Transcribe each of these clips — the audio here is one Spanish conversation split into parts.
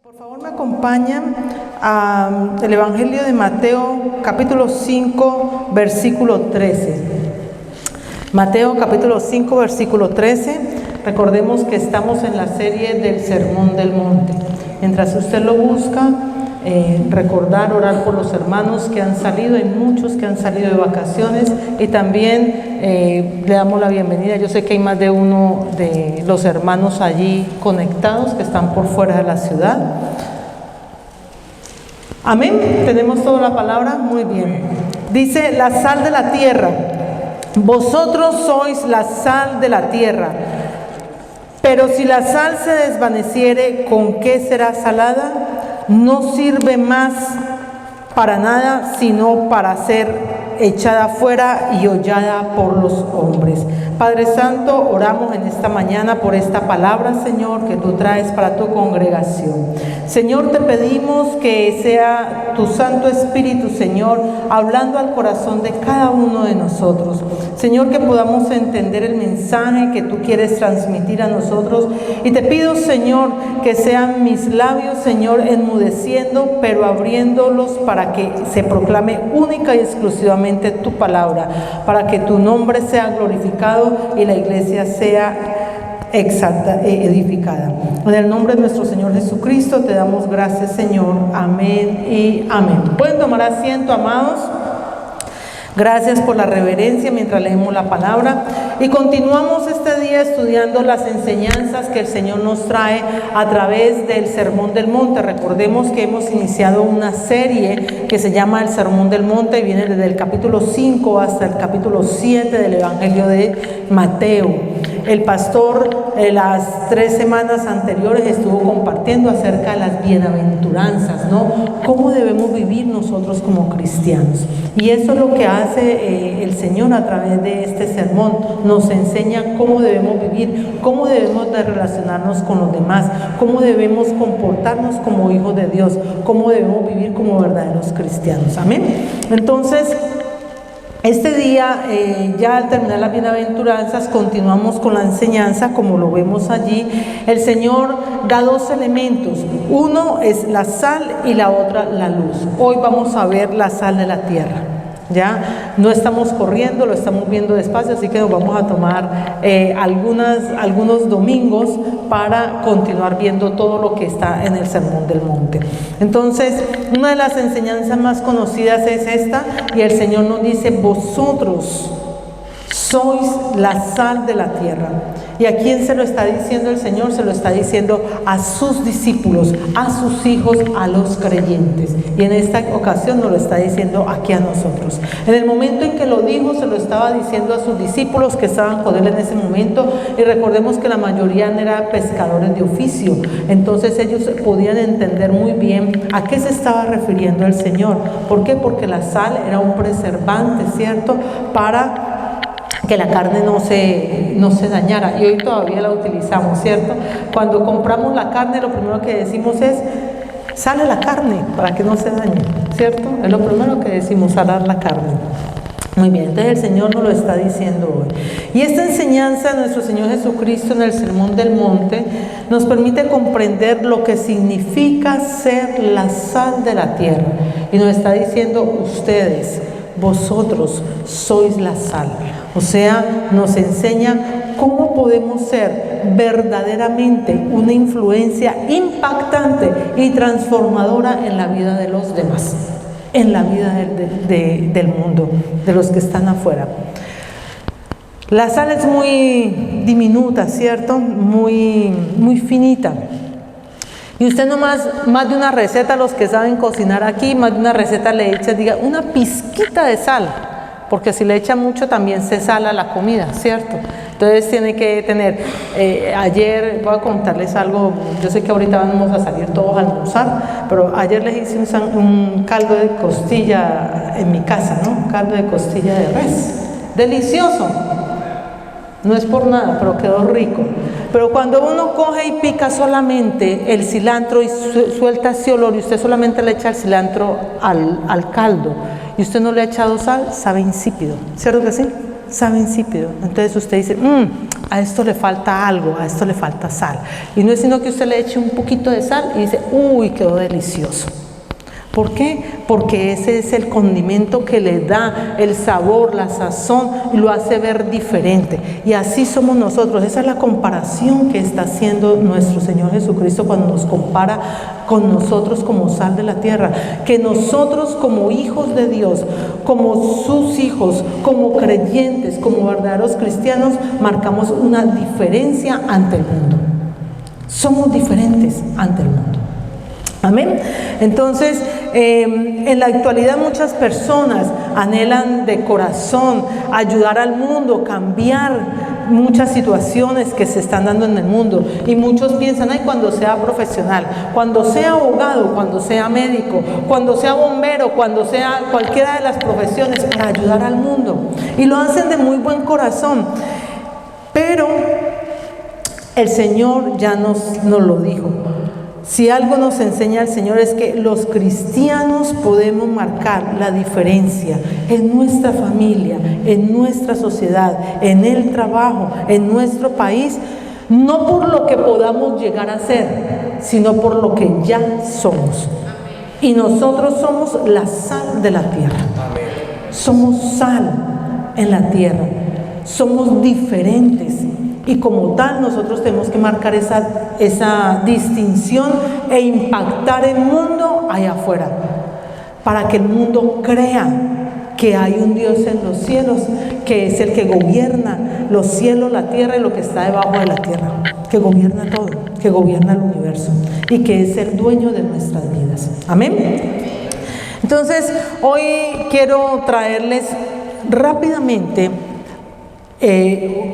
Por favor, me acompañan al Evangelio de Mateo, capítulo 5, versículo 13. Mateo, capítulo 5, versículo 13. Recordemos que estamos en la serie del Sermón del Monte. Mientras usted lo busca, recordar, orar por los hermanos que han salido. Hay muchos que han salido de vacaciones y también le damos la bienvenida. Yo sé que hay más de uno de los hermanos allí conectados que están por fuera de la ciudad. Amén. ¿Tenemos toda la palabra? Muy bien. Dice: la sal de la tierra. Vosotros sois la sal de la tierra. Pero si la sal se desvaneciere, ¿con qué será salada? No sirve más para nada, sino para ser echada fuera y hollada por los hombres. Padre Santo, oramos en esta mañana por esta palabra, Señor, que tú traes para tu congregación. Señor, te pedimos que sea tu Santo Espíritu, Señor, hablando al corazón de cada uno de nosotros. Señor, que podamos entender el mensaje que tú quieres transmitir a nosotros. Y te pido, Señor, que sean mis labios, Señor, enmudeciendo, pero abriéndolos para que se proclame única y exclusivamente tu palabra, para que tu nombre sea glorificado y la iglesia sea edificada. En el nombre de nuestro Señor Jesucristo te damos gracias, Señor. Amén y amén. ¿Pueden tomar asiento, amados? Gracias por la reverencia mientras leemos la palabra. Y continuamos este día estudiando las enseñanzas que el Señor nos trae a través del Sermón del Monte. Recordemos que hemos iniciado una serie que se llama el Sermón del Monte y viene desde el capítulo 5 hasta el capítulo 7 del Evangelio de Mateo. El pastor las 3 semanas anteriores estuvo compartiendo acerca de las bienaventuranzas, ¿no? Cómo debemos vivir nosotros como cristianos. Y eso es lo que hace el Señor a través de este sermón. Nos enseña cómo debemos vivir, cómo debemos de relacionarnos con los demás, cómo debemos comportarnos como hijos de Dios, cómo debemos vivir como verdaderos cristianos. Amén. Entonces, este día, ya al terminar las bienaventuranzas, continuamos con la enseñanza, como lo vemos allí. El Señor da 2 elementos. Uno es la sal y la otra la luz. Hoy vamos a ver la sal de la tierra. Ya no estamos corriendo, lo estamos viendo despacio, así que nos vamos a tomar algunos domingos para continuar viendo todo lo que está en el Sermón del Monte. Entonces, una de las enseñanzas más conocidas es esta, y el Señor nos dice: vosotros sois la sal de la tierra. ¿Y a quién se lo está diciendo el Señor? Se lo está diciendo a sus discípulos, a sus hijos, a los creyentes. Y en esta ocasión nos lo está diciendo aquí a nosotros. En el momento en que lo dijo, se lo estaba diciendo a sus discípulos que estaban con él en ese momento. Y recordemos que la mayoría eran pescadores de oficio. Entonces ellos podían entender muy bien a qué se estaba refiriendo el Señor. ¿Por qué? Porque la sal era un preservante, ¿cierto? Para que la carne no se dañara, y hoy todavía la utilizamos, ¿cierto? Cuando compramos la carne, lo primero que decimos es: sale la carne para que no se dañe, ¿cierto? Es lo primero que decimos, salar la carne. Muy bien, entonces el Señor nos lo está diciendo hoy. Y esta enseñanza de nuestro Señor Jesucristo en el Sermón del Monte nos permite comprender lo que significa ser la sal de la tierra. Y nos está diciendo: ustedes, vosotros sois la sal. O sea, nos enseña cómo podemos ser verdaderamente una influencia impactante y transformadora en la vida de los demás, en la vida del mundo, de los que están afuera. La sal es muy diminuta, ¿cierto? Muy finita. Y usted más de una receta, los que saben cocinar aquí, más de una receta le echa, diga, una pizquita de sal. Porque si le echa mucho también se sala la comida, ¿cierto? Entonces tiene que tener, ayer voy a contarles algo, yo sé que ahorita vamos a salir todos a almorzar, pero ayer les hice un caldo de costilla en mi casa, ¿no? Un caldo de costilla de res, delicioso, no es por nada, pero quedó rico. Pero cuando uno coge y pica solamente el cilantro y suelta ese olor, y usted solamente le echa el cilantro al caldo, y usted no le ha echado sal, sabe insípido, ¿cierto que sí? Sabe insípido. Entonces usted dice, a esto le falta algo, a esto le falta sal. Y no es sino que usted le eche un poquito de sal y dice, uy, quedó delicioso. ¿Por qué? Porque ese es el condimento que le da el sabor, la sazón, y lo hace ver diferente. Y así somos nosotros. Esa es la comparación que está haciendo nuestro Señor Jesucristo cuando nos compara con nosotros como sal de la tierra. Que nosotros como hijos de Dios, como sus hijos, como creyentes, como verdaderos cristianos, marcamos una diferencia ante el mundo. Somos diferentes ante el mundo. Amén. Entonces, en la actualidad muchas personas anhelan de corazón ayudar al mundo, cambiar muchas situaciones que se están dando en el mundo. Y muchos piensan, ay, cuando sea profesional, cuando sea abogado, cuando sea médico, cuando sea bombero, cuando sea cualquiera de las profesiones, para ayudar al mundo. Y lo hacen de muy buen corazón. Pero el Señor ya nos lo dijo. Si algo nos enseña el Señor es que los cristianos podemos marcar la diferencia en nuestra familia, en nuestra sociedad, en el trabajo, en nuestro país, no por lo que podamos llegar a ser, sino por lo que ya somos. Y nosotros somos la sal de la tierra. Somos sal en la tierra. Somos diferentes. Y como tal nosotros tenemos que marcar esa distinción e impactar el mundo allá afuera, para que el mundo crea que hay un Dios en los cielos, que es el que gobierna los cielos, la tierra y lo que está debajo de la tierra, que gobierna todo, que gobierna el universo y que es el dueño de nuestras vidas. Amén. Entonces, hoy quiero traerles rápidamente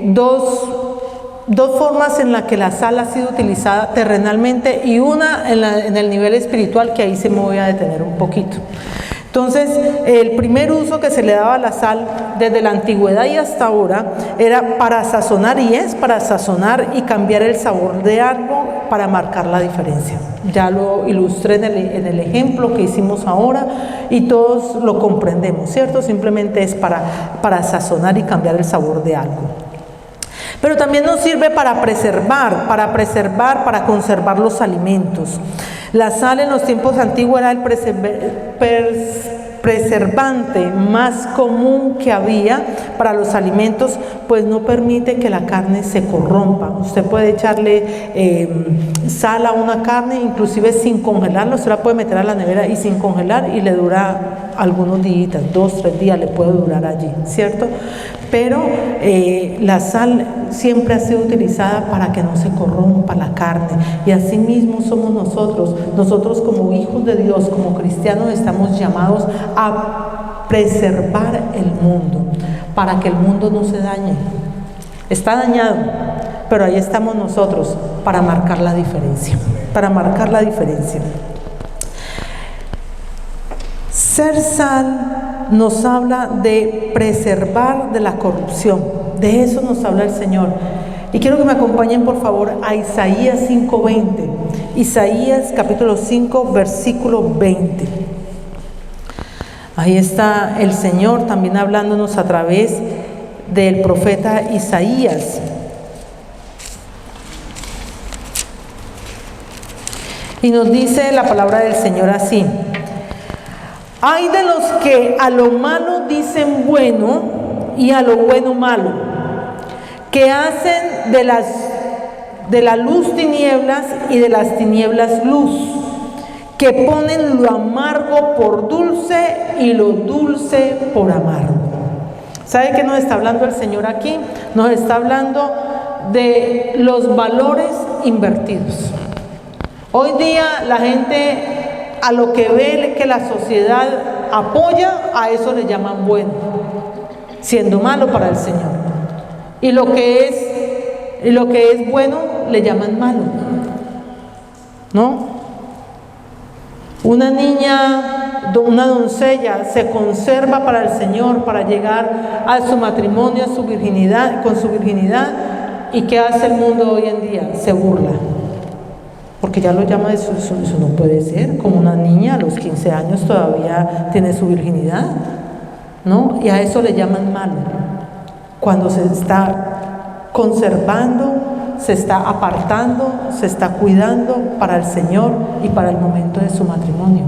dos formas en las que la sal ha sido utilizada terrenalmente y una en el nivel espiritual, que ahí se me voy a detener un poquito. Entonces, el primer uso que se le daba a la sal desde la antigüedad y hasta ahora era para sazonar, y es para sazonar y cambiar el sabor de algo para marcar la diferencia. Ya lo ilustré en el ejemplo que hicimos ahora y todos lo comprendemos, ¿cierto? Simplemente es para sazonar y cambiar el sabor de algo. Pero también nos sirve para conservar los alimentos. La sal en los tiempos antiguos era el preservante más común que había para los alimentos, pues no permite que la carne se corrompa. Usted puede echarle sal a una carne, inclusive sin congelarla, usted la puede meter a la nevera y sin congelar, y le dura algunos días, 2, 3 días le puede durar allí, ¿cierto? Pero la sal siempre ha sido utilizada para que no se corrompa la carne, y así mismo somos nosotros como hijos de Dios, como cristianos, estamos llamados a preservar el mundo, para que el mundo no se dañe. Está dañado, pero ahí estamos nosotros para marcar la diferencia, Ser sal nos habla de preservar de la corrupción. De eso nos habla el Señor. Y quiero que me acompañen por favor a Isaías 5:20. Isaías capítulo 5 versículo 20. Ahí está el Señor también hablándonos a través del profeta Isaías. Y nos dice la palabra del Señor así: ay de los que a lo malo dicen bueno y a lo bueno malo, que hacen de la luz tinieblas y de las tinieblas luz, que ponen lo amargo por dulce y lo dulce por amargo. ¿Sabe qué nos está hablando el Señor aquí? Nos está hablando de los valores invertidos. Hoy día la gente, a lo que ve que la sociedad apoya, a eso le llaman bueno, siendo malo para el Señor. Y lo que es bueno le llaman malo, ¿no? Una niña, una doncella se conserva para el Señor, para llegar a su matrimonio, a su virginidad, con su virginidad. ¿Y qué hace el mundo hoy en día? Se burla. Porque ya lo llama, eso no puede ser, como una niña a los 15 años todavía tiene su virginidad, ¿no? Y a eso le llaman malo, cuando se está conservando, se está apartando, se está cuidando para el Señor y para el momento de su matrimonio.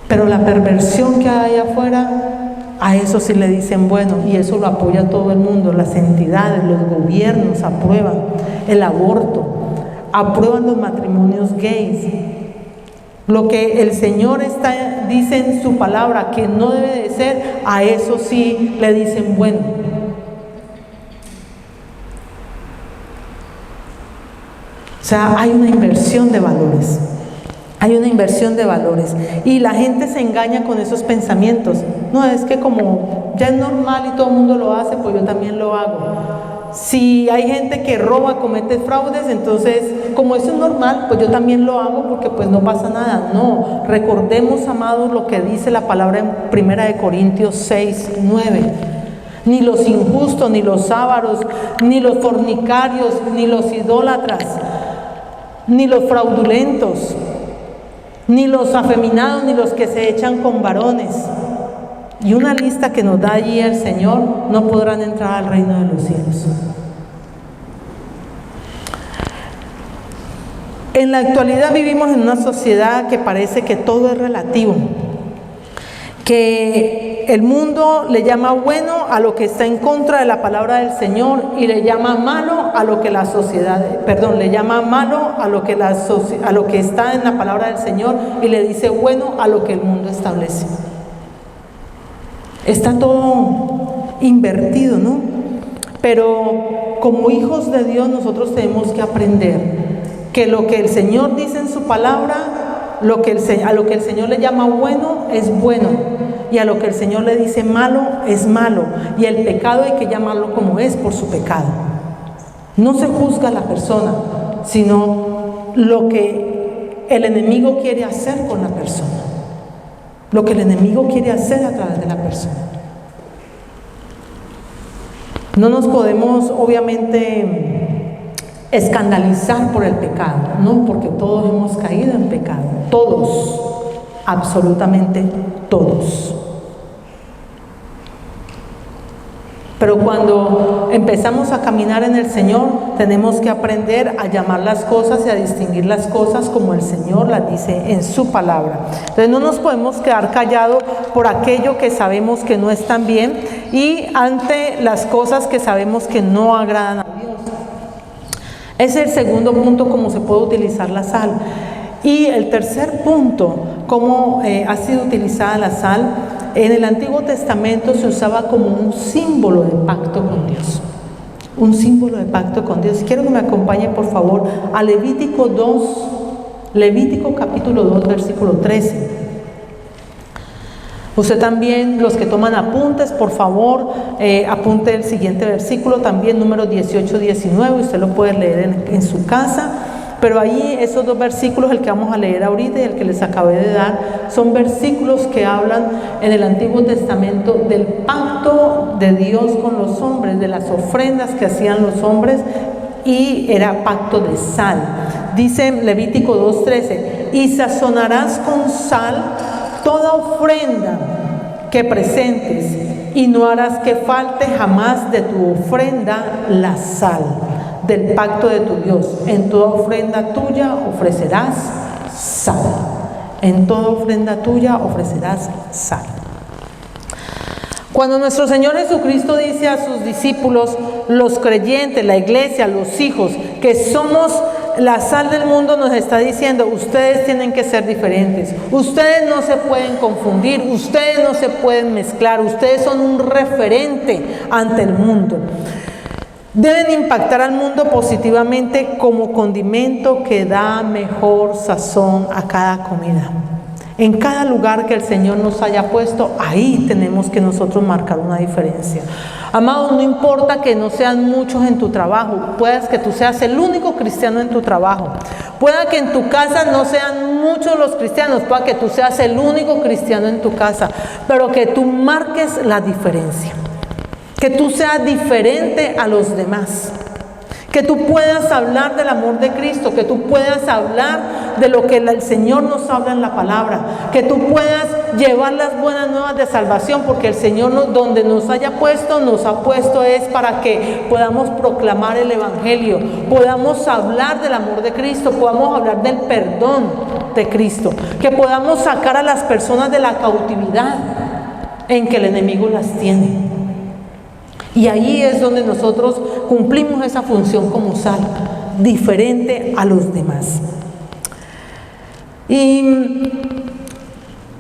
Pero la perversión que hay afuera, a eso sí le dicen bueno, y eso lo apoya todo el mundo, las entidades, los gobiernos aprueban el aborto, aprueban los matrimonios gays. Lo que el Señor dice en su palabra que no debe de ser, a eso sí le dicen bueno. O sea, hay una inversión de valores. Hay una inversión de valores. Y la gente se engaña con esos pensamientos. No, es que como ya es normal y todo el mundo lo hace, pues yo también lo hago. Si hay gente que roba, comete fraudes, entonces como eso es normal, pues yo también lo hago porque pues no pasa nada. No, recordemos, amados, lo que dice la palabra en 1 Corintios 6, 9. Ni los injustos, ni los ávaros, ni los fornicarios, ni los idólatras, ni los fraudulentos, ni los afeminados, ni los que se echan con varones. Y una lista que nos da allí el Señor, no podrán entrar al reino de los cielos. En la actualidad vivimos en una sociedad que parece que todo es relativo, que el mundo le llama bueno a lo que está en contra de la palabra del Señor y le llama malo a lo que la sociedad, le llama malo a lo que está en la palabra del Señor y le dice bueno a lo que el mundo establece. Está todo invertido, ¿no? Pero como hijos de Dios nosotros tenemos que aprender que lo que el Señor dice en su palabra, a lo que el Señor le llama bueno es bueno, y a lo que el Señor le dice malo es malo, y el pecado hay que llamarlo como es por su pecado. No se juzga a la persona, sino lo que el enemigo quiere hacer con la persona, lo que el enemigo quiere hacer a través de la persona. No nos podemos obviamente escandalizar por el pecado, no, porque todos hemos caído en pecado, todos, absolutamente todos. Pero cuando empezamos a caminar en el Señor, tenemos que aprender a llamar las cosas y a distinguir las cosas como el Señor las dice en su palabra. Entonces no nos podemos quedar callados por aquello que sabemos que no están bien y ante las cosas que sabemos que no agradan a Dios. Ese es el segundo punto, cómo se puede utilizar la sal. Y el tercer punto, cómo ha sido utilizada la sal. En el Antiguo Testamento se usaba como un símbolo de pacto con Dios. Un símbolo de pacto con Dios. Quiero que me acompañe por favor a Levítico 2, Levítico capítulo 2, versículo 13. Usted también, los que toman apuntes, por favor, apunte el siguiente versículo, también número 18, 19, usted lo puede leer en su casa. Pero ahí esos dos versículos, el que vamos a leer ahorita y el que les acabé de dar, son versículos que hablan en el Antiguo Testamento del pacto de Dios con los hombres, de las ofrendas que hacían los hombres, y era pacto de sal. Dice Levítico 2:13, y sazonarás con sal toda ofrenda que presentes, y no harás que falte jamás de tu ofrenda la sal del pacto de tu Dios. En toda ofrenda tuya ofrecerás sal. En toda ofrenda tuya ofrecerás sal. Cuando nuestro Señor Jesucristo dice a sus discípulos, los creyentes, la iglesia, los hijos, que somos la sal del mundo, nos está diciendo, ustedes tienen que ser diferentes, ustedes no se pueden confundir, ustedes no se pueden mezclar, ustedes son un referente ante el mundo. Deben impactar al mundo positivamente como condimento que da mejor sazón a cada comida. En cada lugar que el Señor nos haya puesto, ahí tenemos que nosotros marcar una diferencia. Amados, no importa que no sean muchos en tu trabajo, puedas que tú seas el único cristiano en tu trabajo, pueda que en tu casa no sean muchos los cristianos, pueda que tú seas el único cristiano en tu casa, pero que tú marques la diferencia. Que tú seas diferente a los demás, que tú puedas hablar del amor de Cristo, que tú puedas hablar de lo que el Señor nos habla en la palabra, que tú puedas llevar las buenas nuevas de salvación, porque el Señor donde nos ha puesto es para que podamos proclamar el Evangelio, podamos hablar del amor de Cristo, podamos hablar del perdón de Cristo, que podamos sacar a las personas de la cautividad en que el enemigo las tiene. Y ahí es donde nosotros cumplimos esa función como sal, diferente a los demás. Y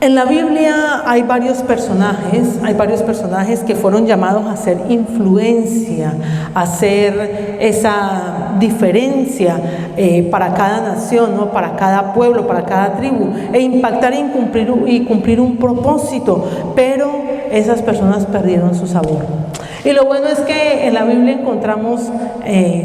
en la Biblia hay varios personajes que fueron llamados a hacer influencia, a hacer esa diferencia para cada nación, ¿no? Para cada pueblo, para cada tribu, e impactar y cumplir un propósito, pero esas personas perdieron su sabor. Y lo bueno es que en la Biblia encontramos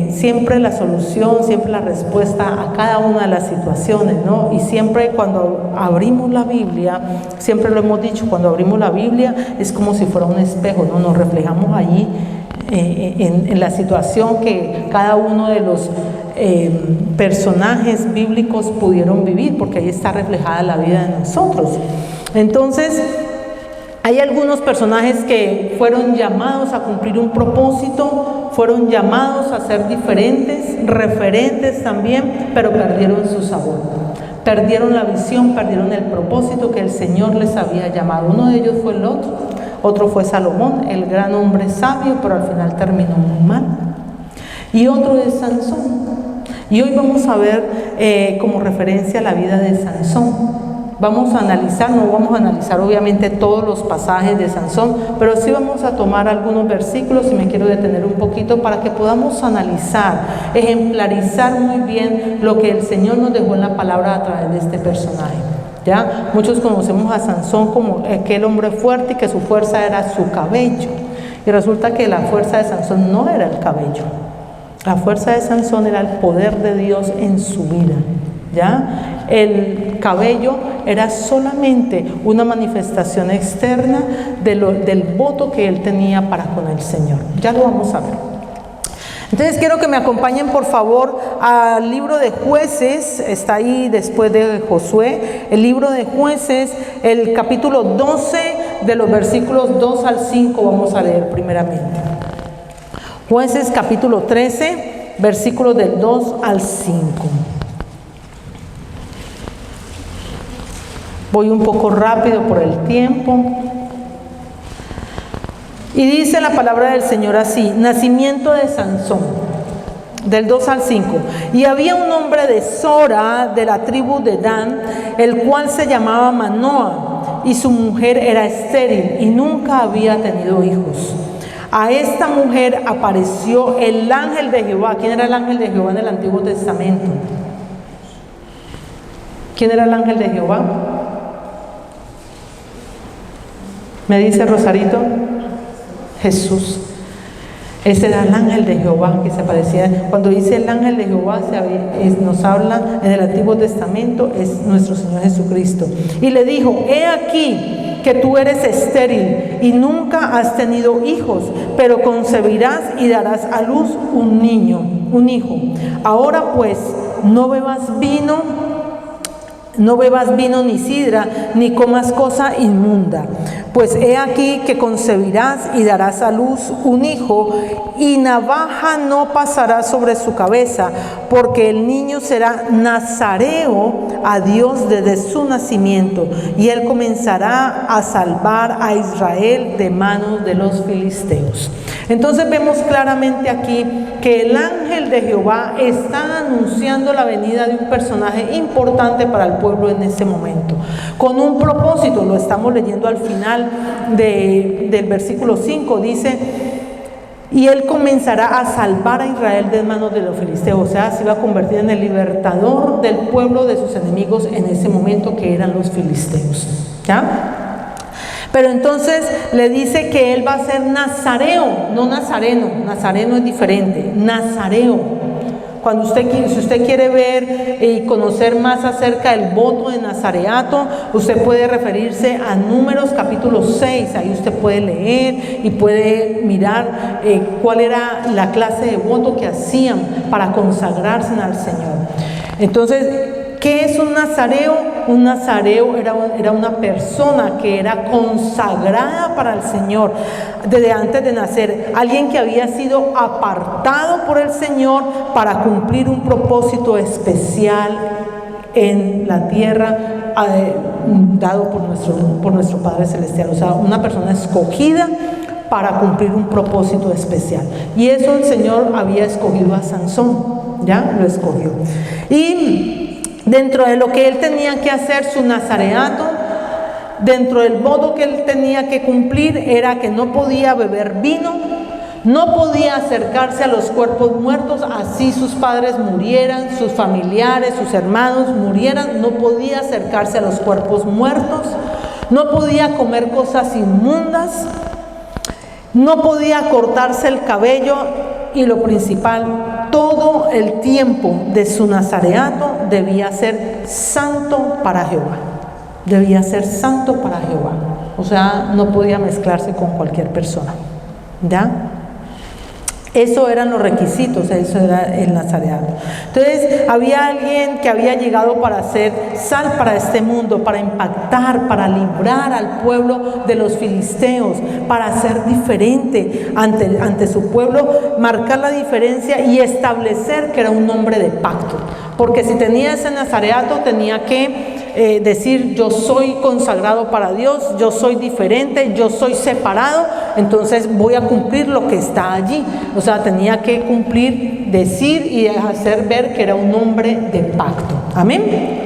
siempre la solución, siempre la respuesta a cada una de las situaciones, ¿no? Y siempre cuando abrimos la Biblia, siempre lo hemos dicho, cuando abrimos la Biblia es como si fuera un espejo, ¿no? Nos reflejamos allí en la situación que cada uno de los personajes bíblicos pudieron vivir, porque ahí está reflejada la vida de nosotros. Entonces, hay algunos personajes que fueron llamados a cumplir un propósito, fueron llamados a ser diferentes, referentes también, pero perdieron su sabor, perdieron la visión, perdieron el propósito que el Señor les había llamado. Uno de ellos fue Lot, otro fue Salomón, el gran hombre sabio, pero al final terminó muy mal. Y otro es Sansón. Y hoy vamos a ver como referencia la vida de Sansón. Vamos a analizar, no vamos a analizar obviamente todos los pasajes de Sansón, pero sí vamos a tomar algunos versículos y me quiero detener un poquito para que podamos analizar, ejemplarizar muy bien lo que el Señor nos dejó en la palabra a través de este personaje. ¿Ya? Muchos conocemos a Sansón como aquel hombre fuerte y que su fuerza era su cabello. Y resulta que la fuerza de Sansón no era el cabello. La fuerza de Sansón era el poder de Dios en su vida. ¿Ya? El cabello era solamente una manifestación externa del voto que él tenía para con el Señor. Ya lo vamos a ver. Entonces quiero que me acompañen por favor al libro de Jueces, está ahí después de Josué, el libro de Jueces, el capítulo 12, de los versículos 2 al 5 vamos a leer primeramente. Jueces capítulo 13, versículos del 2 al 5. Voy un poco rápido por el tiempo. Y dice la palabra del Señor así: nacimiento de Sansón, del 2 al 5. Y había un hombre de Sora, de la tribu de Dan, el cual se llamaba Manoah, y su mujer era estéril y nunca había tenido hijos. A esta mujer apareció el ángel de Jehová. ¿Quién era el ángel de Jehová en el Antiguo Testamento? ¿Quién era el ángel de Jehová? ¿Me dice Rosarito? Jesús. Ese era el ángel de Jehová que se aparecía. Cuando dice el ángel de Jehová, nos habla en el Antiguo Testamento, es nuestro Señor Jesucristo. Y le dijo: he aquí que tú eres estéril y nunca has tenido hijos, pero concebirás y darás a luz un hijo. Ahora pues, no bebas vino ni sidra, ni comas cosa inmunda. Pues he aquí que concebirás y darás a luz un hijo, y navaja no pasará sobre su cabeza, porque el niño será nazareo a Dios desde su nacimiento, y él comenzará a salvar a Israel de manos de los filisteos. Entonces vemos claramente aquí que el ángel de Jehová está anunciando la venida de un personaje importante para el pueblo en ese momento, con un propósito. Lo estamos leyendo al final del versículo 5, dice: y él comenzará a salvar a Israel de manos de los filisteos. O sea, se iba a convertir en el libertador del pueblo de sus enemigos en ese momento, que eran los filisteos. ¿Ya? Pero entonces le dice que él va a ser nazareo, no nazareno. Nazareno es diferente, nazareo. Si usted quiere ver y conocer más acerca del voto de nazareato, usted puede referirse a Números capítulo 6, ahí usted puede leer y puede mirar cuál era la clase de voto que hacían para consagrarse al Señor. Entonces, ¿qué es un nazareo? un nazareo era una persona que era consagrada para el Señor desde antes de nacer, alguien que había sido apartado por el Señor para cumplir un propósito especial en la tierra, dado por nuestro Padre Celestial. O sea, una persona escogida para cumplir un propósito especial. Y eso el Señor había escogido a Sansón, ya lo escogió. Y dentro de lo que él tenía que hacer, su nazareato, dentro del modo que él tenía que cumplir, era que no podía beber vino, no podía acercarse a los cuerpos muertos, así sus padres murieran, sus familiares, sus hermanos murieran, no podía acercarse a los cuerpos muertos, no podía comer cosas inmundas, no podía cortarse el cabello y lo principal, todo el tiempo de su nazareato debía ser santo para Jehová. Debía ser santo para Jehová. O sea, no podía mezclarse con cualquier persona. ¿Ya? Eso eran los requisitos, eso era el nazareato. Entonces, había alguien que había llegado para ser sal para este mundo, para impactar, para librar al pueblo de los filisteos, para ser diferente ante su pueblo, marcar la diferencia y establecer que era un hombre de pacto. Porque si tenía ese nazareato, tenía que decir: yo soy consagrado para Dios, yo soy diferente, yo soy separado, entonces voy a cumplir lo que está allí. O sea, tenía que cumplir, decir y hacer ver que era un hombre de pacto. Amén.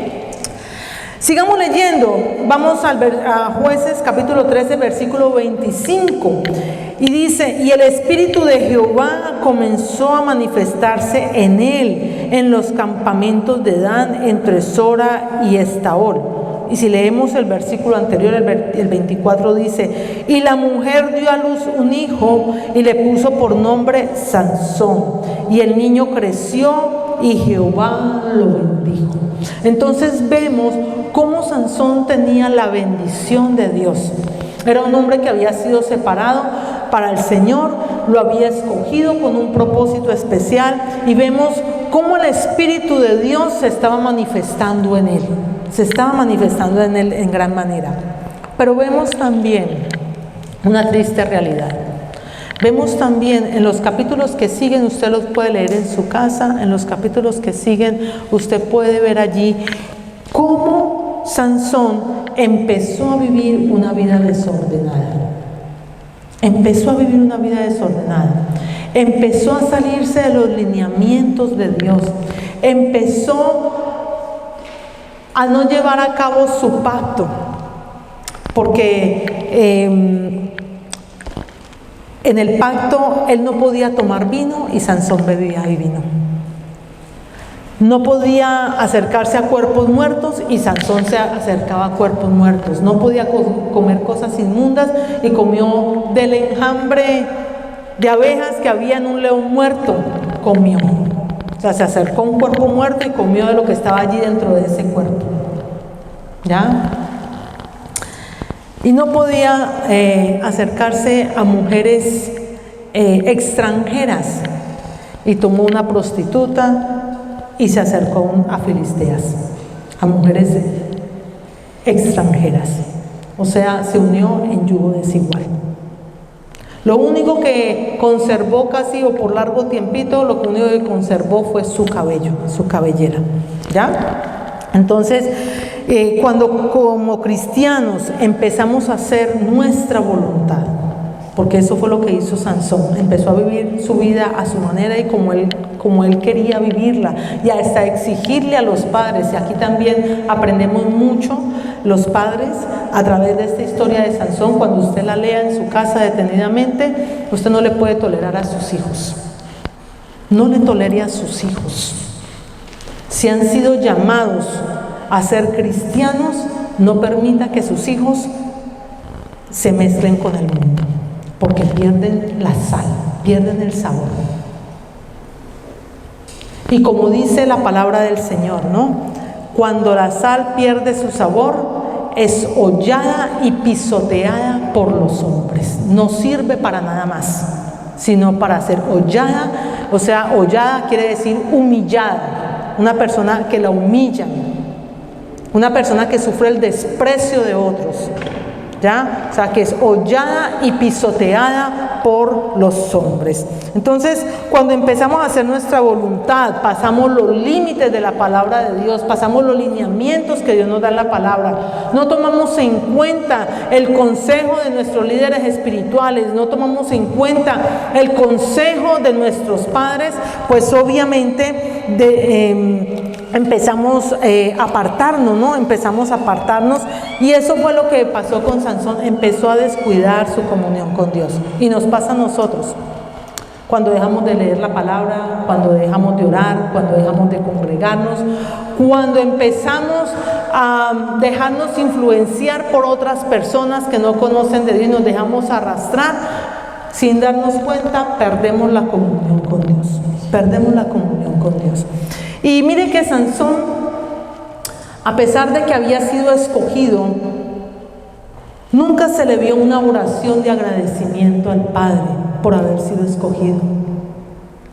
Sigamos leyendo, vamos a Jueces capítulo 13, versículo 25, y dice: y el Espíritu de Jehová comenzó a manifestarse en él, en los campamentos de Dan, entre Sora y Estaol. Y si leemos el versículo anterior, el 24 dice: y la mujer dio a luz un hijo y le puso por nombre Sansón, y el niño creció y Jehová lo bendijo. Entonces vemos cómo Sansón tenía la bendición de Dios. Era un hombre que había sido separado para el Señor, lo había escogido con un propósito especial, y vemos cómo el Espíritu de Dios se estaba manifestando en él. Se estaba manifestando en él en gran manera. Pero vemos también una triste realidad. Vemos también en los capítulos que siguen, usted los puede leer en su casa, en los capítulos que siguen usted puede ver allí cómo Sansón empezó a vivir una vida desordenada. Empezó a vivir una vida desordenada. Empezó a salirse de los lineamientos de Dios. Empezó a no llevar a cabo su pacto, porque en el pacto él no podía tomar vino y Sansón bebía y vino. No podía acercarse a cuerpos muertos y Sansón se acercaba a cuerpos muertos. No podía comer cosas inmundas y comió del enjambre de abejas que había en un león muerto. Comió. O sea, se acercó a un cuerpo muerto y comió de lo que estaba allí dentro de ese cuerpo. ¿Ya? Y no podía acercarse a mujeres extranjeras. Y tomó una prostituta y se acercó a filisteas, a mujeres extranjeras. O sea, se unió en yugo desigual. Lo único que conservó casi, o por largo tiempito, lo único que conservó fue su cabello, su cabellera. ¿Ya? Entonces, cuando como cristianos empezamos a hacer nuestra voluntad, porque eso fue lo que hizo Sansón, empezó a vivir su vida a su manera y como él quería vivirla, y hasta exigirle a los padres. Y aquí también aprendemos mucho los padres a través de esta historia de Sansón. Cuando usted la lea en su casa detenidamente, usted no le puede tolerar a sus hijos. No le tolere a sus hijos. Si han sido llamados a ser cristianos, no permita que sus hijos se mezclen con el mundo, porque pierden la sal, pierden el sabor. Y como dice la palabra del Señor, ¿no? Cuando la sal pierde su sabor, es hollada y pisoteada por los hombres. No sirve para nada más, sino para ser hollada. O sea, hollada quiere decir humillada. Una persona que la humillan. Una persona que sufre el desprecio de otros, ¿ya? O sea, que es hollada y pisoteada por los hombres. Entonces, cuando empezamos a hacer nuestra voluntad, pasamos los límites de la palabra de Dios, pasamos los lineamientos que Dios nos da en la palabra, no tomamos en cuenta el consejo de nuestros líderes espirituales, no tomamos en cuenta el consejo de nuestros padres, pues obviamente empezamos a apartarnos, ¿no? Empezamos a apartarnos, y eso fue lo que pasó con Sansón. Empezó a descuidar su comunión con Dios, y nos pasa a nosotros cuando dejamos de leer la palabra, cuando dejamos de orar, cuando dejamos de congregarnos, cuando empezamos a dejarnos influenciar por otras personas que no conocen de Dios, nos dejamos arrastrar sin darnos cuenta, perdemos la comunión con Dios, perdemos la comunión con Dios. Y mire que Sansón, a pesar de que había sido escogido, nunca se le vio una oración de agradecimiento al Padre por haber sido escogido.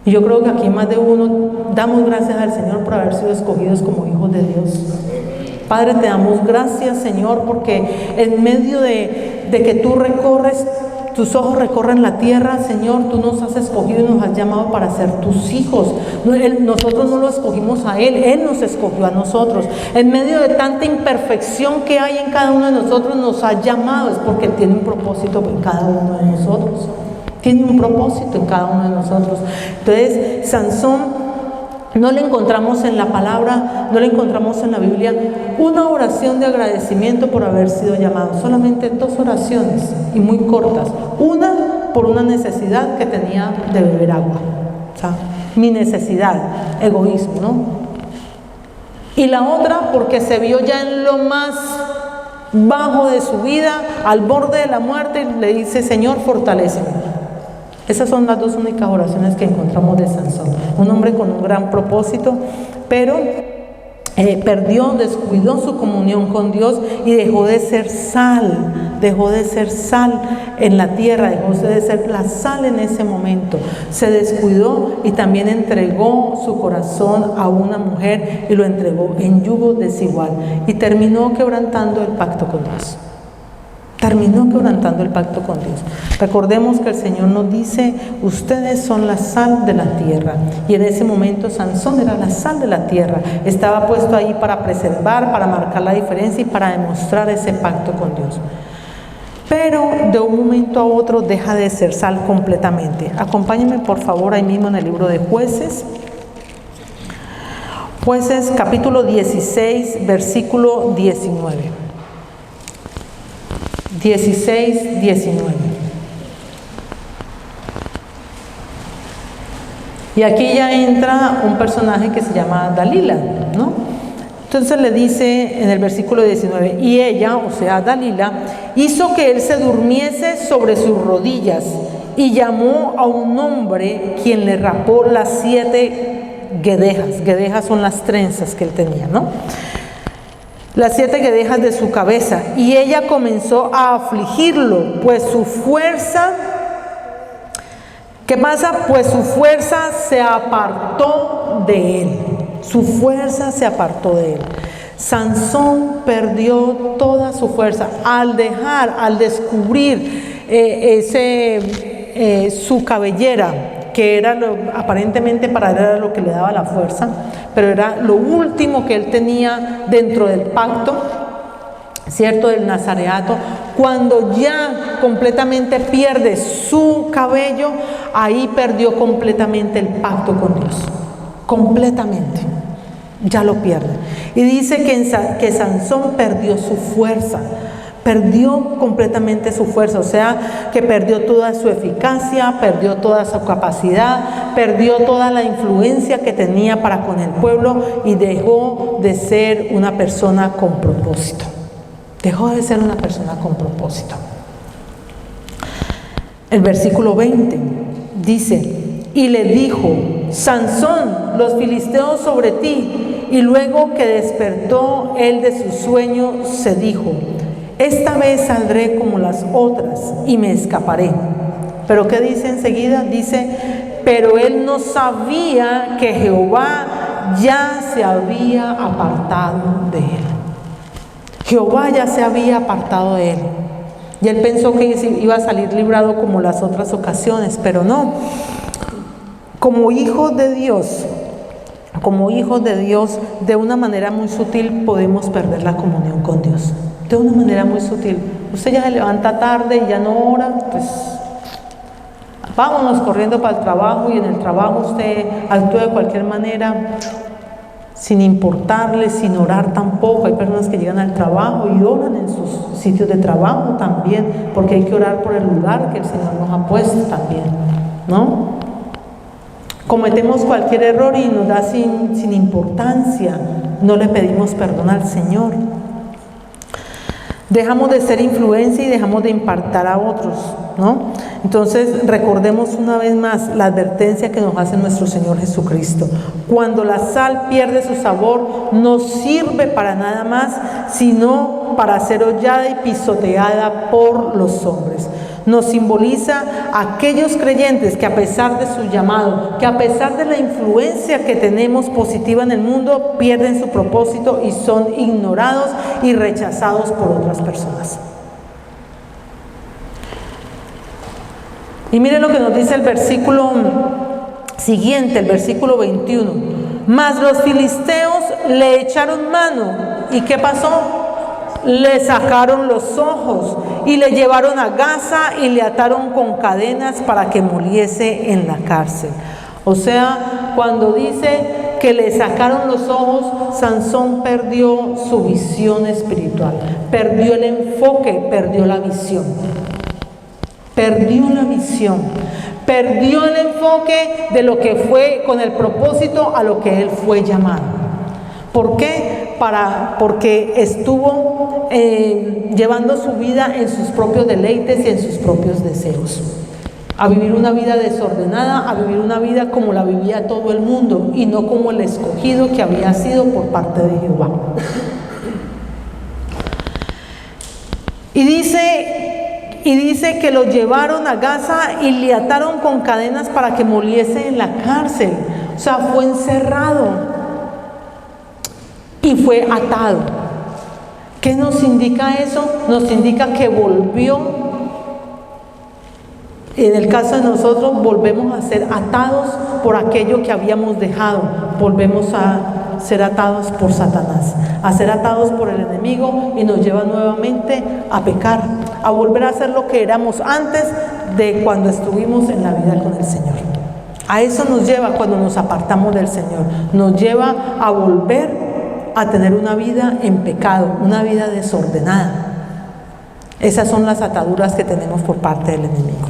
Y yo creo que aquí más de uno damos gracias al Señor por haber sido escogidos como hijos de Dios. Padre, te damos gracias, Señor, porque en medio de que tú recorres, tus ojos recorren la tierra, Señor, tú nos has escogido y nos has llamado para ser tus hijos. Nosotros no lo escogimos a Él nos escogió a nosotros. En medio de tanta imperfección que hay en cada uno de nosotros, nos ha llamado, es porque Él tiene un propósito en cada uno de nosotros. Tiene un propósito en cada uno de nosotros. Entonces, Sansón, no le encontramos en la palabra, no le encontramos en la Biblia una oración de agradecimiento por haber sido llamado. Solamente 2 oraciones, y muy cortas. Una por una necesidad que tenía de beber agua. O sea, mi necesidad, egoísmo, ¿no? Y la otra porque se vio ya en lo más bajo de su vida, al borde de la muerte, y le dice: Señor, fortaléceme. Esas son las 2 únicas oraciones que encontramos de Sansón. Un hombre con un gran propósito, pero descuidó su comunión con Dios y dejó de ser sal en la tierra, dejó de ser la sal en ese momento. Se descuidó y también entregó su corazón a una mujer y lo entregó en yugo desigual, y terminó quebrantando el pacto con Dios. Terminó quebrantando el pacto con Dios. Recordemos que el Señor nos dice: ustedes son la sal de la tierra. Y en ese momento Sansón era la sal de la tierra. Estaba puesto ahí para preservar, para marcar la diferencia y para demostrar ese pacto con Dios. Pero de un momento a otro deja de ser sal completamente. Acompáñenme por favor ahí mismo en el libro de Jueces. Jueces capítulo 16, versículo 19. 16, 19. Y aquí ya entra un personaje que se llama Dalila, ¿no? Entonces le dice en el versículo 19: y ella, o sea Dalila, hizo que él se durmiese sobre sus rodillas, y llamó a un hombre, quien le rapó las 7 guedejas. Guedejas son las trenzas que él tenía, ¿no? Las 7 guedejas de su cabeza, y ella comenzó a afligirlo, pues su fuerza, ¿qué pasa? Pues su fuerza se apartó de él. Su fuerza se apartó de él. Sansón perdió toda su fuerza al descubrir su cabellera, que era aparentemente para él era lo que le daba la fuerza, pero era lo último que él tenía dentro del pacto, ¿cierto?, del nazareato. Cuando ya completamente pierde su cabello, ahí perdió completamente el pacto con Dios, completamente, ya lo pierde. Y dice que Sansón perdió su fuerza, perdió completamente su fuerza, o sea, que perdió toda su eficacia, perdió toda su capacidad, perdió toda la influencia que tenía para con el pueblo, y dejó de ser una persona con propósito. Dejó de ser una persona con propósito. El versículo 20 dice: y le dijo: Sansón, los filisteos sobre ti. Y luego que despertó él de su sueño, se dijo: esta vez saldré como las otras y me escaparé. Pero ¿qué dice enseguida? Dice: pero él no sabía que Jehová ya se había apartado de él. Jehová ya se había apartado de él. Y él pensó que iba a salir librado como las otras ocasiones, pero no. Como hijos de Dios, de una manera muy sutil podemos perder la comunión con Dios. De una manera muy sutil. Usted ya se levanta tarde y ya no ora, pues vámonos corriendo para el trabajo, y en el trabajo usted actúa de cualquier manera, sin importarle, sin orar tampoco. Hay personas que llegan al trabajo y oran en sus sitios de trabajo también, porque hay que orar por el lugar que el Señor nos ha puesto también, ¿no? Cometemos cualquier error y nos da sin importancia, no le pedimos perdón al Señor. Dejamos de ser influencia y dejamos de impactar a otros, ¿no? Entonces recordemos una vez más la advertencia que nos hace nuestro Señor Jesucristo. Cuando la sal pierde su sabor, no sirve para nada más, sino para ser hollada y pisoteada por los hombres. Nos simboliza a aquellos creyentes que, a pesar de su llamado, que a pesar de la influencia que tenemos positiva en el mundo, pierden su propósito y son ignorados y rechazados por otras personas. Y miren lo que nos dice el versículo siguiente, el versículo 21. Mas los filisteos le echaron mano. ¿Y qué pasó? Le sacaron los ojos y le llevaron a Gaza y le ataron con cadenas para que muriese en la cárcel. O sea, cuando dice que le sacaron los ojos, Sansón perdió su visión espiritual, perdió el enfoque, perdió la visión. Perdió la visión, perdió el enfoque de lo que fue con el propósito a lo que él fue llamado. ¿Por qué? Porque estuvo llevando su vida en sus propios deleites y en sus propios deseos. A vivir una vida desordenada, a vivir una vida como la vivía todo el mundo y no como el escogido que había sido por parte de Jehová. Y dice que lo llevaron a Gaza y le ataron con cadenas para que muriese en la cárcel. O sea, fue encerrado y fue atado. ¿Qué nos indica eso? Nos indica que volvió. En el caso de nosotros, volvemos a ser atados por aquello que habíamos dejado. Volvemos a ser atados por Satanás, a ser atados por el enemigo, y nos lleva nuevamente a pecar, a volver a ser lo que éramos antes de cuando estuvimos en la vida con el Señor. A eso nos lleva cuando nos apartamos del Señor. Nos lleva a volver a tener una vida en pecado, una vida desordenada. Esas son las ataduras que tenemos por parte del enemigo.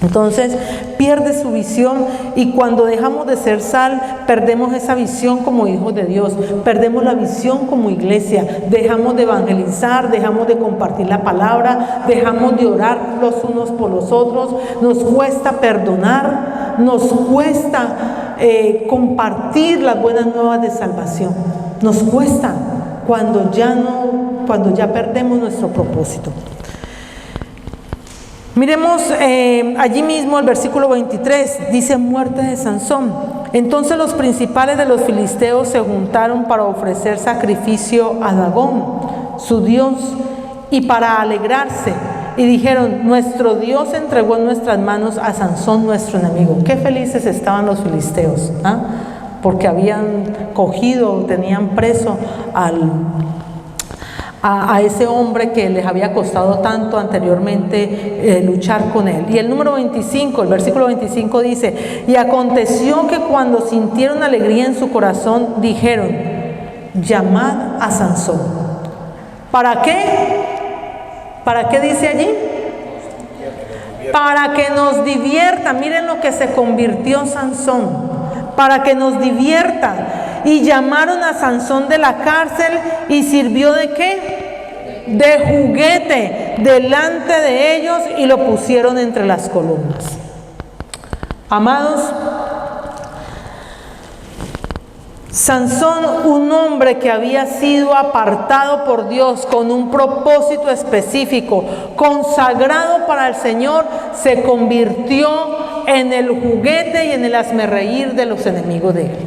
Entonces pierde su visión, y cuando dejamos de ser sal, perdemos esa visión como hijos de Dios, perdemos la visión como iglesia, dejamos de evangelizar, dejamos de compartir la palabra, dejamos de orar los unos por los otros, nos cuesta perdonar, nos cuesta compartir las buenas nuevas de salvación, nos cuesta cuando ya perdemos nuestro propósito. Miremos allí mismo el versículo 23, dice: muerte de Sansón. Entonces los principales de los filisteos se juntaron para ofrecer sacrificio a Dagón, su dios, y para alegrarse, y dijeron: nuestro Dios entregó en nuestras manos a Sansón, nuestro enemigo. Qué felices estaban los filisteos, ¿ah? Porque habían cogido, tenían preso a ese hombre que les había costado tanto anteriormente luchar con él. Y el número 25, el versículo 25 dice: y aconteció que cuando sintieron alegría en su corazón, dijeron: llamad a Sansón. ¿Para qué? ¿Para qué dice allí? Para que nos divierta. Miren lo que se convirtió Sansón. Para que nos divierta. Y llamaron a Sansón de la cárcel, y sirvió ¿de qué? De juguete delante de ellos, y lo pusieron entre las columnas. Amados, Sansón, un hombre que había sido apartado por Dios con un propósito específico, consagrado para el Señor, se convirtió en el juguete y en el hazmerreír de los enemigos de él.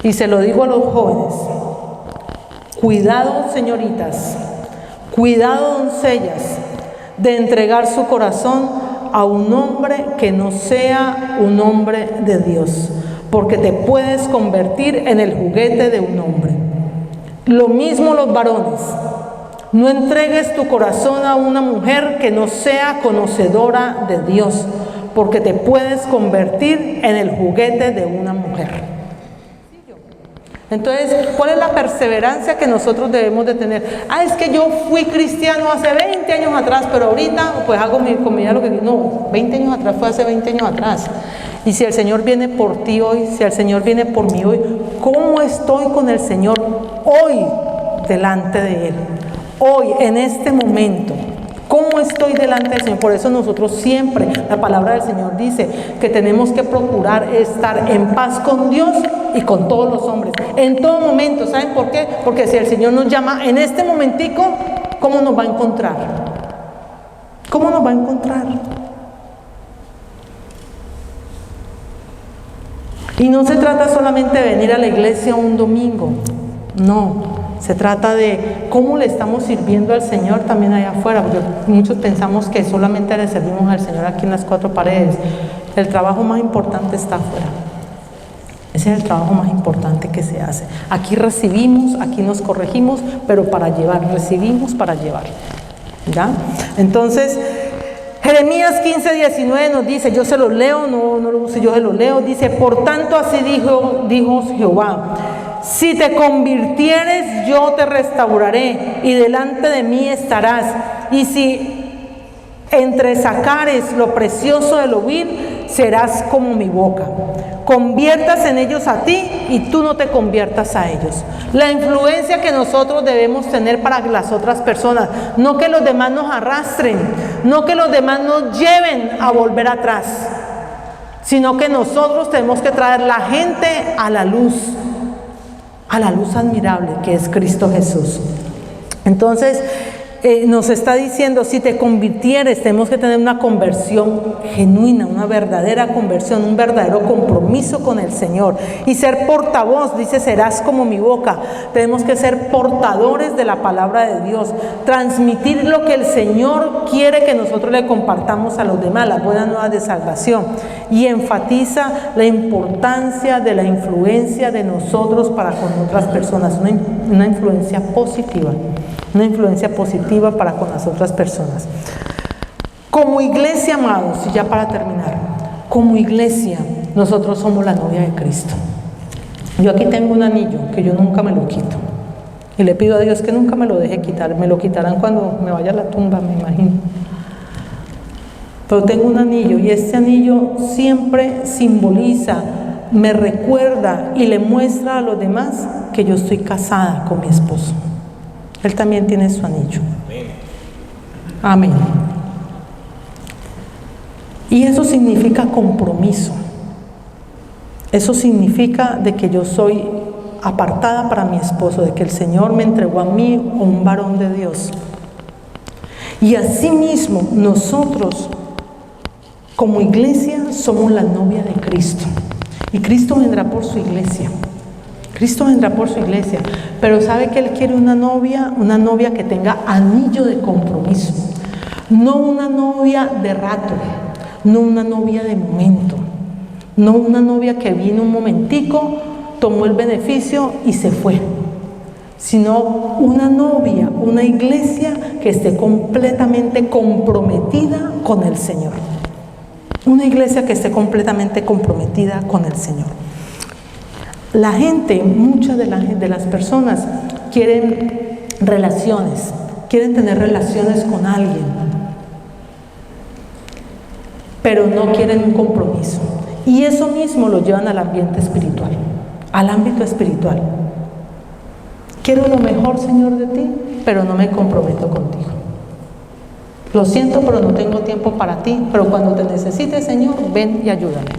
Y se lo digo a los jóvenes: Cuidado, señoritas, cuidado, doncellas, de entregar su corazón a un hombre que no sea un hombre de Dios, porque te puedes convertir en el juguete de un hombre. Lo mismo los varones. No entregues tu corazón a una mujer que no sea conocedora de Dios, porque te puedes convertir en el juguete de una mujer. Entonces, ¿cuál es la perseverancia que nosotros debemos de tener? Es que yo fui cristiano hace 20 años atrás, pero ahorita pues hago con mi vida lo que... No, 20 años atrás fue hace 20 años atrás. Y si el Señor viene por ti hoy, si el Señor viene por mí hoy, ¿cómo estoy con el Señor hoy delante de Él? Hoy, en este momento, ¿cómo estoy delante del Señor? Por eso nosotros siempre, la palabra del Señor dice que tenemos que procurar estar en paz con Dios y con todos los hombres, en todo momento. ¿Saben por qué? Porque si el Señor nos llama en este momentico, ¿cómo nos va a encontrar? ¿Cómo nos va a encontrar? Y no se trata solamente de venir a la iglesia un domingo, no. Se trata de cómo le estamos sirviendo al Señor también allá afuera, porque muchos pensamos que solamente le servimos al Señor aquí en las cuatro paredes. El trabajo más importante está afuera. Ese es el trabajo más importante que se hace. Aquí recibimos, aquí nos corregimos, pero para llevar, recibimos para llevar. ¿Ya? Entonces, Jeremías 15:19 nos dice, yo se lo leo, no lo use, yo se lo leo, dice, por tanto así dijo Jehová, si te convirtieres, yo te restauraré y delante de mí estarás. Y si entresacares lo precioso de lo vil, serás como mi boca. Conviertas en ellos a ti y tú no te conviertas a ellos. La influencia que nosotros debemos tener para las otras personas, no que los demás nos arrastren, no que los demás nos lleven a volver atrás, sino que nosotros tenemos que traer la gente a la luz admirable que es Cristo Jesús. Entonces nos está diciendo, si te convirtieres, tenemos que tener una conversión genuina, una verdadera conversión, un verdadero compromiso con el Señor y ser portavoz. Dice, serás como mi boca. Tenemos que ser portadores de la palabra de Dios, transmitir lo que el Señor quiere que nosotros le compartamos a los demás, las buenas nuevas de salvación, y enfatiza la importancia de la influencia de nosotros para con otras personas, una influencia positiva. Una influencia positiva para con las otras personas. Como iglesia, amados, y ya para terminar, como iglesia, nosotros somos la novia de Cristo. Yo aquí tengo un anillo que yo nunca me lo quito. Y le pido a Dios que nunca me lo deje quitar. Me lo quitarán cuando me vaya a la tumba, me imagino. Pero tengo un anillo y este anillo siempre simboliza, me recuerda y le muestra a los demás que yo estoy casada con mi esposo. Él también tiene su anillo. Amén. Y eso significa compromiso. Eso significa de que yo soy apartada para mi esposo, de que el Señor me entregó a mí, un varón de Dios. Y asimismo, nosotros, como iglesia, somos la novia de Cristo. Y Cristo vendrá por su iglesia. Cristo vendrá por su iglesia, pero sabe que Él quiere una novia que tenga anillo de compromiso, no una novia de rato, no una novia de momento, no una novia que vino un momentico, tomó el beneficio y se fue, sino una novia, una iglesia que esté completamente comprometida con el Señor, una iglesia que esté completamente comprometida con el Señor. La gente, muchas de las personas quieren relaciones, quieren tener relaciones con alguien, pero no quieren un compromiso. Y eso mismo lo llevan al ambiente espiritual, al ámbito espiritual. Quiero lo mejor, Señor, de ti, pero no me comprometo contigo. Lo siento, pero no tengo tiempo para ti, pero cuando te necesite, Señor, ven y ayúdame.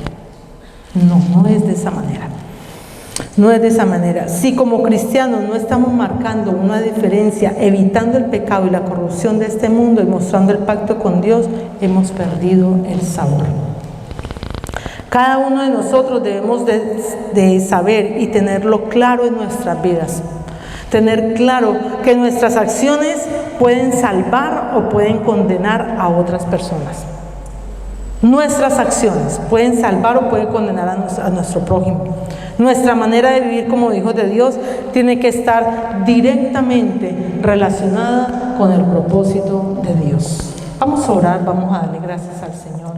No es de esa manera. No es de esa manera. Si como cristianos no estamos marcando una diferencia, evitando el pecado y la corrupción de este mundo y mostrando el pacto con Dios, hemos perdido el sabor. Cada uno de nosotros debemos de saber y tenerlo claro en nuestras vidas, Tener claro que nuestras acciones pueden salvar o pueden condenar a otras personas. Nuestras acciones pueden salvar o pueden condenar a nuestro prójimo. Nuestra manera de vivir como hijos de Dios tiene que estar directamente relacionada con el propósito de Dios. Vamos a orar, vamos a darle gracias al Señor.